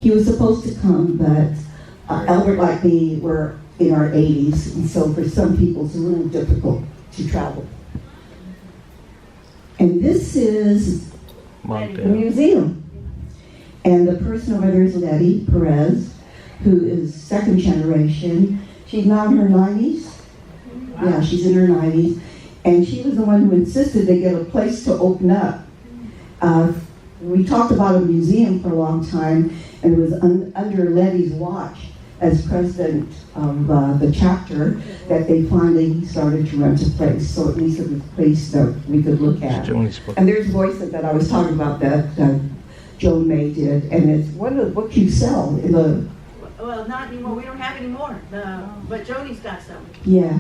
He was supposed to come, but Albert, like me, were in our 80s, and so for some people it's a little difficult to travel. And this is the museum. And the person over there is Letty Perez, who is second generation. She's now in her 90s. Yeah, she's in her 90s. And she was the one who insisted they get a place to open up. We talked about a museum for a long time, and it was under Letty's watch as president of the chapter that they finally started to rent a place. So at least it was a place that we could look at. And there's voices that I was talking about that Joan May did, and it's one of the books you sell in the... Well, not anymore. We don't have any more. But Joni's got some. Yeah.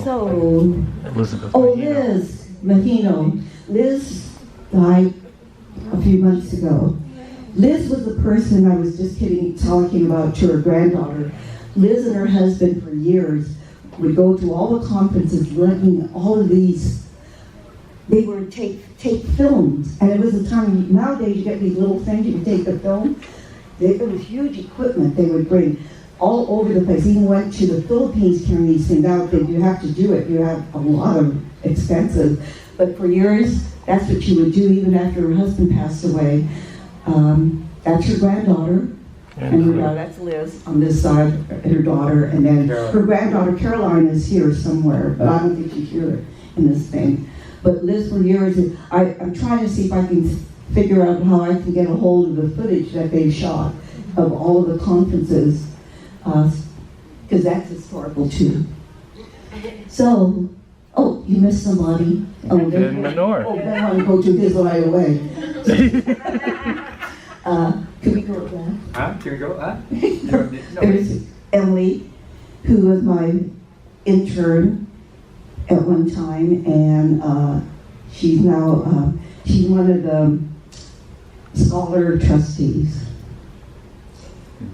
So... Elizabeth Liz Mahino. Liz died a few months ago. Liz was the person I was just talking about to her granddaughter. Liz and her husband for years would go to all the conferences, renting all of these. They would take films, and it was a time, nowadays you get these little things, you can take the film. It was huge equipment they would bring all over the place. Even went to the Philippines carrying these things out. You have to do it. You have a lot of expenses. But for years, that's what she would do even after her husband passed away. That's her granddaughter. And her daughter, that's Liz on this side, and her daughter. And then her granddaughter Caroline is here somewhere, but I don't think she's here in this thing. But Liz for years, I'm trying to see if I can figure out how I can get a hold of the footage that they shot of all of the conferences, because that's historical too. So, you missed somebody. Ben Menor. Ben wanted to go to his right away. Can we go with that? Can we go with that? There's Emily, who was my intern at one time, and she's now, she's one of the scholar trustees.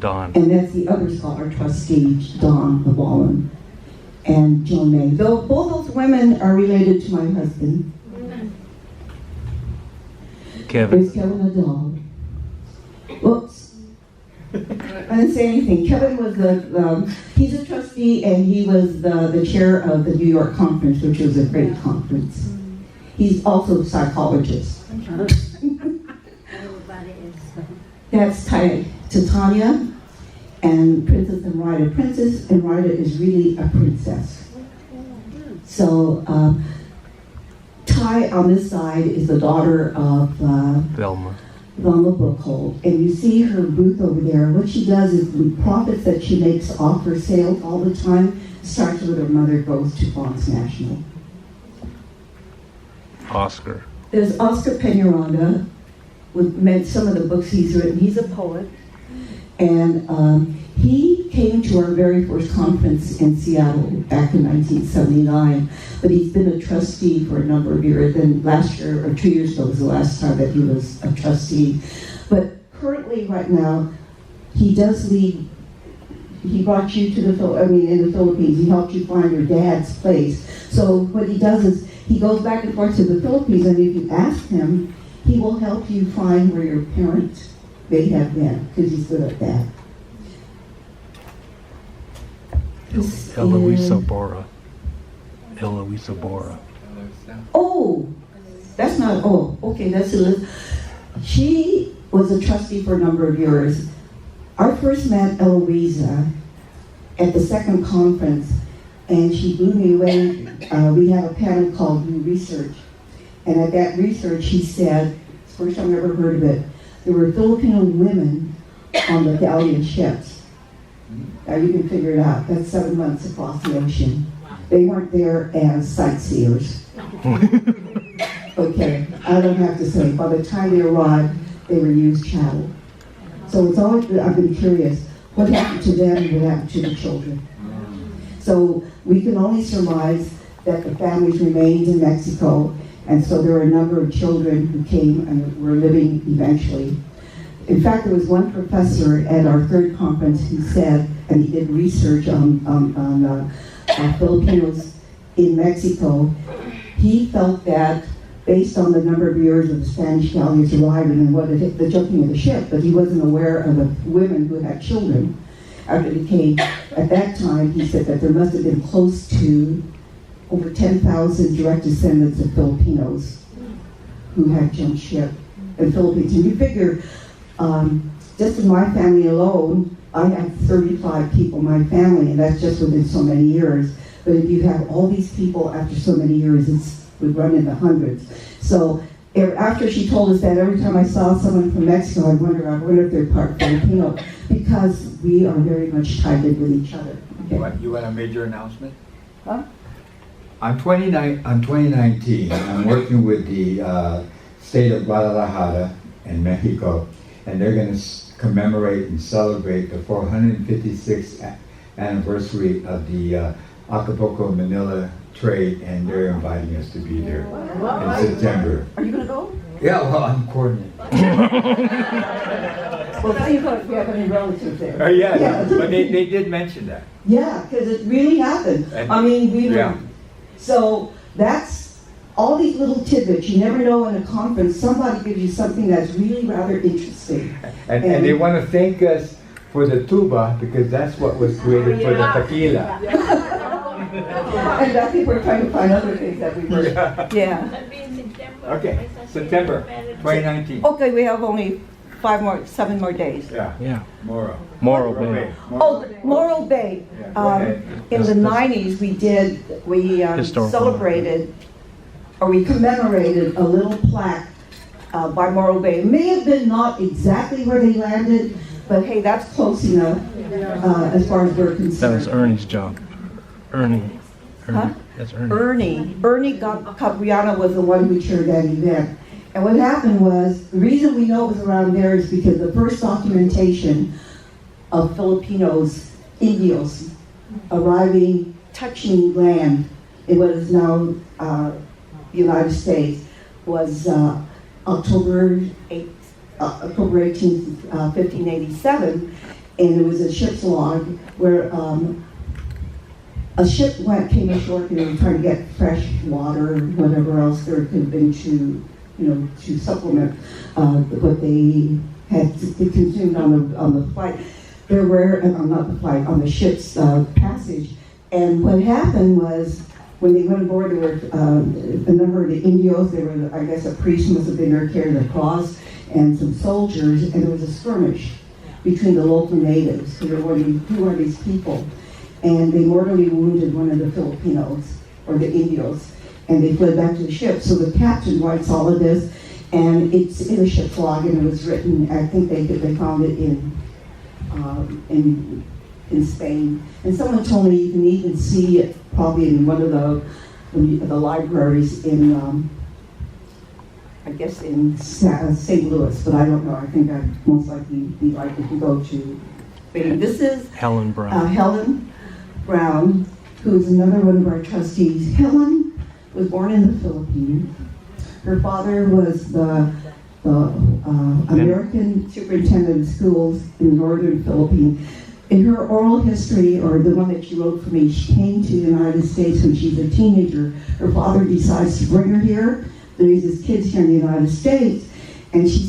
Don. And that's the other scholar trustee, Don Llewellyn, and Joan May. Though both those women are related to my husband. Kevin. There's Kevin the dog. Whoops. I didn't say anything. Kevin was he's a trustee, and he was the chair of the New York conference, which was a great conference. He's also a psychologist. That's Titania and Princess and Rita. Princess and Rita is really a princess. So Ty on this side is the daughter of Velma Buchholz. And you see her booth over there. What she does is the profits that she makes off her sales all the time starts with her mother, goes to Fanhs National. Oscar. There's Oscar Peñaranda with some of the books he's written. He's a poet. And he came to our very first conference in Seattle back in 1979. But he's been a trustee for a number of years. And last year, or 2 years ago, was the last time that he was a trustee. But currently, right now, he does lead. He brought you to in the Philippines. He helped you find your dad's place. So what he does is he goes back and forth to the Philippines, and if you ask him, he will help you find where your parents may have been, because he's good at that. Eloise Bora. Eloise Bora. Oh, that's not, okay, that's Elizabeth. She was a trustee for a number of years. I first met Eloise at the second conference, and she blew me away. We had a panel called New Research, and at that research, she said, it's the first time I ever heard of it, there were Filipino women on the galleon ships. Now you can figure it out. That's 7 months across the ocean. They weren't there as sightseers. Okay, I don't have to say. By the time they arrived, they were used chattel. So it's always, I've been curious, what happened to them and what happened to the children? So we can only surmise that the families remained in Mexico, and so there were a number of children who came and were living eventually. In fact, there was one professor at our third conference who said, and he did research on Filipinos in Mexico, he felt that based on the number of years of the Spanish galleons arriving and what it hit the jumping of the ship, but he wasn't aware of the women who had children. After the came, at that time, he said that there must have been close to over 10,000 direct descendants of Filipinos who had jumped ship in the Philippines. And you figure, just in my family alone, I had 35 people in my family, and that's just within so many years. But if you have all these people after so many years, it would run in the hundreds. So after she told us that, every time I saw someone from Mexico, I wonder if they're part Filipino, because we are very much tied in with each other. Okay. You want a major announcement? Huh? On 2019, I'm working with the state of Guadalajara in Mexico, and they're going to commemorate and celebrate the 456th anniversary of the Acapulco Manila trade, and they're inviting us to be there in September. Are you going to go? Yeah, well, I'm coordinating. Well, thank God if we have any relatives there. Yeah, but they did mention that. Yeah, because it really happened. I mean, we were. Yeah. So that's all these little tidbits. You never know in a conference, somebody gives you something that's really rather interesting. And they want to thank us for the tuba, because that's what was created for the tequila. And I think we're trying to find other things that we were. Yeah. Okay, September 2019. Okay, we have only 7 more days. Yeah, Morro. Morro Bay. Oh, Morro Bay. In the 90s, we Historical. celebrated, or we commemorated a little plaque by Morro Bay. It may have been not exactly where they landed, but hey, that's close enough as far as we're concerned. That was Ernie's job. Ernie. Huh? That's Ernie. Ernie Capriano was the one who chaired that event. And what happened was, the reason we know it was around there is because the first documentation of Filipinos, Indios, arriving, touching land in what is now the United States was October 18th, 1587, and it was a ship's log where a ship came ashore and they were trying to get fresh water or whatever else there could have been to supplement what they had consumed on the flight. There were, not the flight, on the ship's passage. And what happened was, when they went aboard, there were a number of the Indios. There were, I guess, a priest must have been there carrying a cross, and some soldiers, and there was a skirmish between the local natives who were wondering, who are these people? And they mortally wounded one of the Filipinos, or the Indios, and they fled back to the ship. So the captain writes all of this, and it's in a ship's log, and it was written, I think they found it in Spain. And someone told me you can even see it probably in one of the libraries in, I guess in St. Louis, but I don't know. I think I'd most likely be likely to go to Spain. This is Helen Brown. Helen Brown, who is another one of our trustees. Helen was born in the Philippines. Her father was the American superintendent of schools in the northern Philippines. In her oral history, or the one that she wrote for me, she came to the United States when she was a teenager. Her father decides to bring her here, raise his kids here in the United States, and she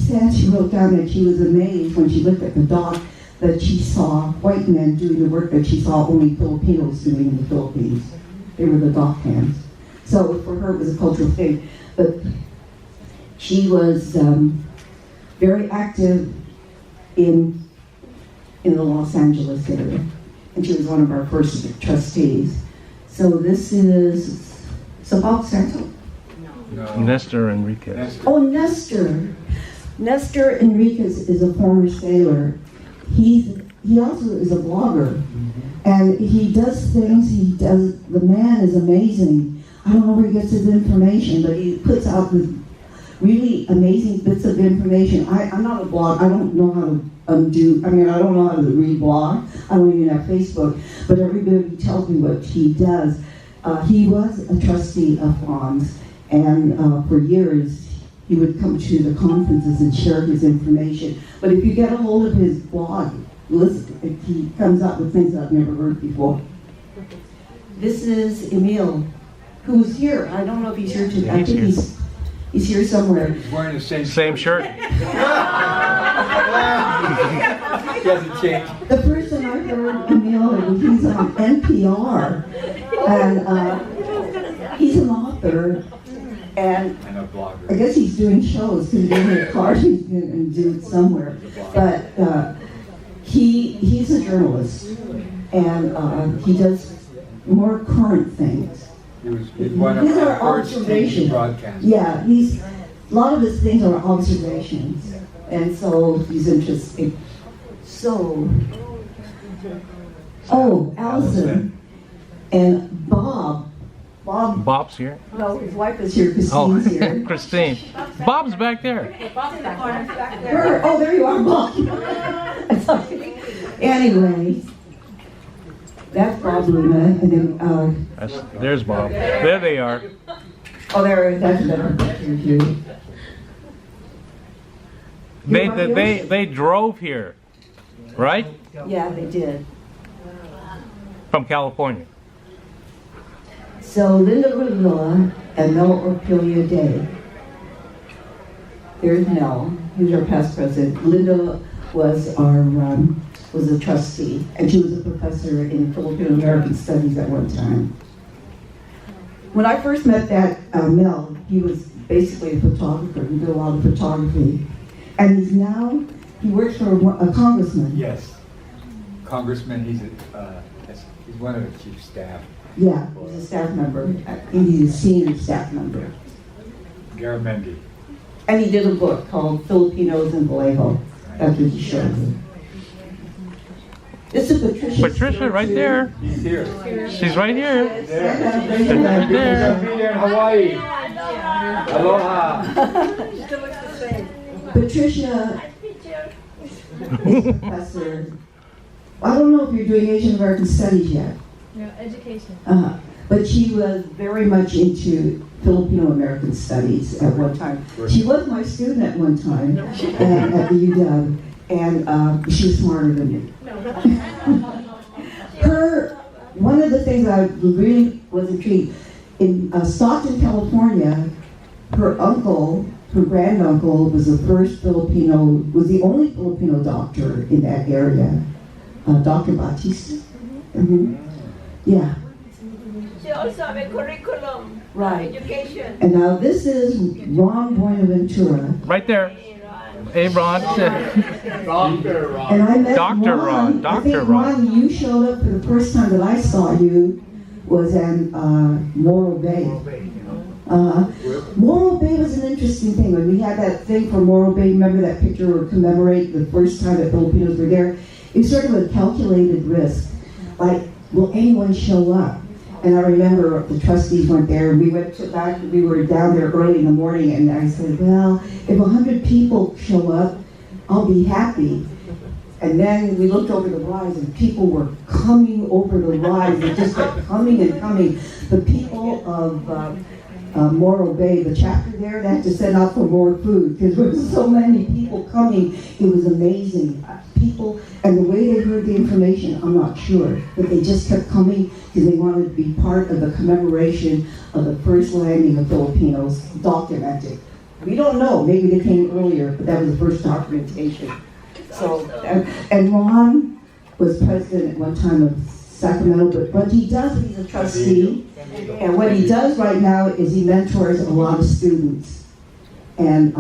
wrote down that she was amazed when she looked at the dock that she saw white men doing the work that she saw only Filipinos doing in the Philippines. They were the dock hands. So for her, it was a cultural thing. But she was very active in the Los Angeles area, and she was one of our first trustees. So this is Bob Santo. No. Nestor Enriquez. Oh, Nestor. Nestor Enriquez is a former sailor. He also is a blogger, and he does things. The man is amazing. I don't know where he gets his information, but he puts out the really amazing bits of information. I'm not a blog. I don't know how to I don't know how to read blog. I don't even have Facebook, but everybody tells me what he does. He was a trustee of Fanhs, and for years he would come to the conferences and share his information. But if you get a hold of his blog, listen, he comes out with things I've never heard before. This is Emil, who's here. I don't know if he's here today. Yeah, I think He's here somewhere. He's wearing the same. Same shirt. He hasn't changed. The person I heard, Emil, he's on NPR, and he's an author, and And a blogger. I guess he's doing shows, because he's in a car, he's going to do it somewhere. But he's a journalist, and he does more current things. He's one of These are our first TV observations. broadcasters. Yeah, a lot of his things are observations, and so he's interesting. So, Allison and Bob. Bob's here. No, his wife is here, Oh, Christine's here. Christine. Bob's back there. There you are, Bob. Anyway, that's Bob Luna, and then, There's Bob. There they are. that's a better picture of you. They drove here, right? Yeah, they did. From California. So Linda Rivilla and Mel Orpilia Day. There's Mel, who's our past president. Linda was was a trustee, and she was a professor in Filipino American Studies at one time. When I first met that Mel, he was basically a photographer. He did a lot of photography, and he works for a congressman. Yes. Congressman, he's one of the chief staff. Yeah, he's a staff member. He's a senior staff member. Garamendi. And he did a book called Filipinos in Vallejo. That's what he showed me. This is Patricia. Patricia, right there. He's here. She's right here. Right Right there. Be there in Hawaii. Aloha. Patricia is a professor. I don't know if you're doing Asian American Studies yet. No, education. But she was very much into Filipino American Studies at one time. She was my student at one time at the UW, and she was smarter than me. One of the things I really was intrigued, in Stockton, California, her granduncle was the only Filipino doctor in that area, Dr. Batista. Mm-hmm. Yeah. She also have a curriculum, Right. education. And now this is Ron Buenaventura. Right there. Hey, Ron. And I met Dr. Ron. I think Dr. Ron. You showed up for the first time that I saw you was in Morro Bay. Morro Bay was an interesting thing. When we had that thing for Morro Bay, remember that picture where commemorate the first time that Filipinos were there? It was sort of a calculated risk. Like, will anyone show up? And I remember the trustees weren't there. We were down there early in the morning, and I said, well, if 100 people show up, I'll be happy. And then we looked over the rise, and people were coming over the rise. They just kept coming and coming. The people of Morro Bay, the chapter there, they had to send out for more food because there were so many people coming. It was amazing. People, and the way they heard the information, I'm not sure, but they just kept coming because they wanted to be part of the commemoration of the first landing of Filipinos, documented. We don't know, maybe they came earlier, but that was the first documentation. So, and Ron was president at one time of Sacramento, but he's a trustee, and what he does right now is he mentors a lot of students, and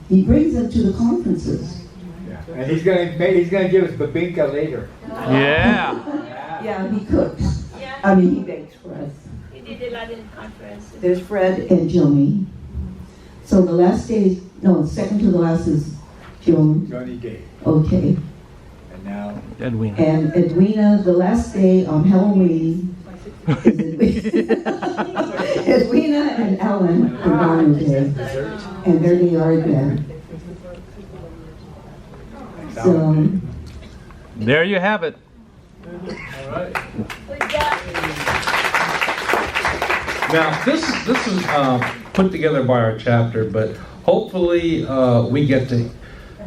he brings them to the conferences. And he's gonna give us babinka later. Yeah. Yeah, he cooks. Yeah, I mean, he bakes for us. he did a lot in conferences. There's Fred and Joni. So the last day, second to the last is Joan. Johnny Day. Okay. And now Edwina. And Edwina, the last day on Halloween is Edwina. Edwina and Ellen are gone today. And there they are again. So, There you have it. Now, this is put together by our chapter, but hopefully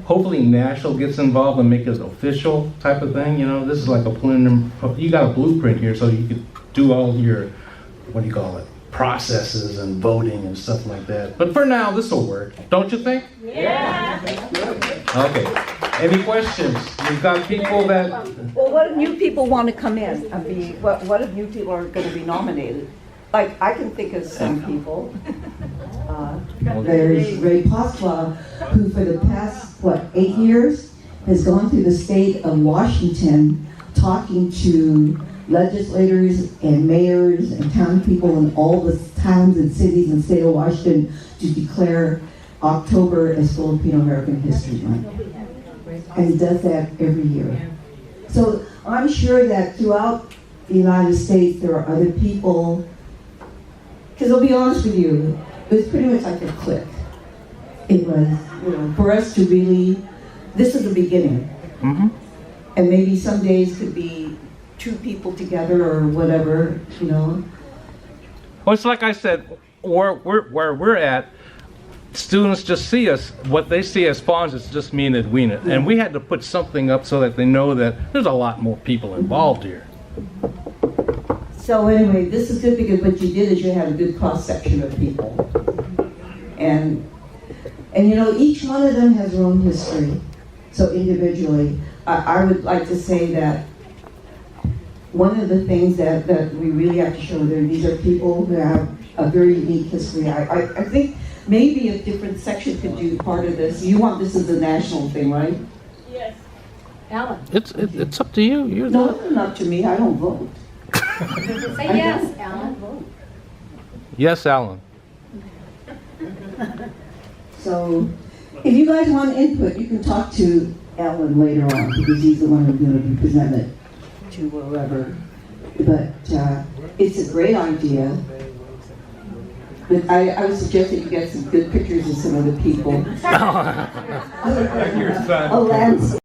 hopefully Nashville gets involved and make it an official type of thing. You know, this is like a preliminary. You got a blueprint here, so you could do all your, what do you call it? processes and voting and stuff like that. But for now, this will work, don't you think? Yeah. Okay. Any questions? We've got people that. Well, what if new people want to come in? I mean, what if new people are going to be nominated? Like, I can think of some people. There's Ray Pasqua, who for the past, 8 years, has gone through the state of Washington talking to legislators and mayors and town people in all the towns and cities in the state of Washington to declare October as Filipino American History Month. And he does that every year. So I'm sure that throughout the United States there are other people, because I'll be honest with you, it was pretty much like a click. It was, for us to really, this is the beginning. Mm-hmm. And maybe some days could be 2 people together or whatever, Well, it's like I said, where we're at, students just see us, what they see as Fanhs is just me and Edwina. And we had to put something up so that they know that there's a lot more people involved here. So anyway, this is good because what you did is you had a good cross-section of people. And each one of them has their own history. So individually, I would like to say that one of the things that we really have to show there, these are people who have a very unique history. I think maybe a different section could do part of this. You want this as a national thing, right? Yes. Alan. It's up to you. You're No, it's not to me. I don't vote. Say yes, Alan. Yes, Alan. So, if you guys want input, you can talk to Alan later on because he's the one who's going to be presented to whoever. But it's a great idea. But I would suggest that you get some good pictures of some of the people. Like your son. A landscape.